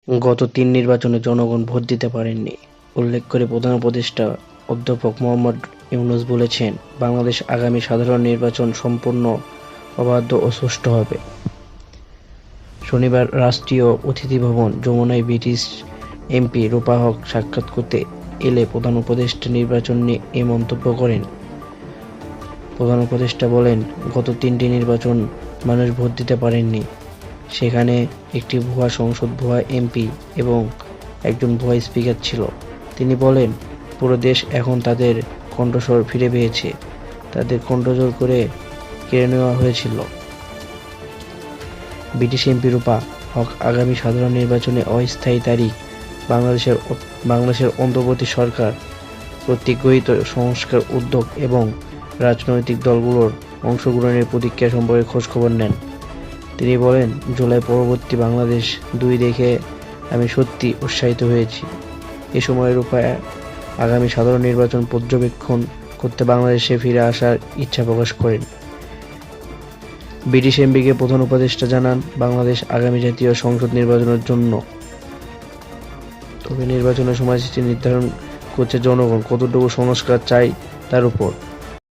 গত ৩ নির্বাচনে জনগণ ভোট দিতে পারেননি উল্লেখ করে প্রধান উপদেষ্টা অধ্যাপক মোহাম্মদ ইউনূস বলেছেন, বাংলাদেশ আগামী সাধারণ নির্বাচন সম্পূর্ণ অবাধ ও সুষ্ঠু হবে। শনিবার রাষ্ট্রীয় অতিথি ভবন যমুনায় ব্রিটিশ এমপি রূপা হক সাক্ষাৎ করতে এলে প্রধান উপদেষ্টা নির্বাচন নিয়ে এ মন্তব্য করেন। প্রধান উপদেষ্টা বলেন, গত ৩টি নির্বাচন মানুষ ভোট দিতে পারেননি। সেখানে একটি ভুয়া সংসদ, ভুয়া এমপি এবং একজন ভুয়া স্পিকার ছিল। তিনি বলেন, পুরো দেশ এখন তাদের কণ্ঠস্বর ফিরে পেয়েছে। তাদের কণ্ঠজোর করে কেড়ে নেওয়া হয়েছিল। ব্রিটিশ এমপি রূপা হক আগামী সাধারণ নির্বাচনে অস্থায়ী তারিখ, বাংলাদেশের অন্তর্বর্তী সরকার কর্তৃক গৃহীত সংস্কার উদ্যোগ এবং রাজনৈতিক দলগুলোর অংশগ্রহণের প্রতিক্রিয়া সম্পর্কে খোঁজখবর নেন। তিনি বলেন, জুলাই পরবর্তী বাংলাদেশ ২ দেখে আমি সত্যি উৎসাহিত হয়েছি। এ সময় রূপা আগামী সাধারণ নির্বাচন পর্যবেক্ষণ করতে বাংলাদেশে ফিরে আসার ইচ্ছা প্রকাশ করেন। ব্রিটিশ এমপিকে প্রধান উপদেষ্টা জানান, বাংলাদেশ আগামী জাতীয় সংসদ নির্বাচনের জন্য, তবে নির্বাচনের সময়সূচি নির্ধারণ করছে জনগণ কতটুকু সংস্কার চায় তার উপর।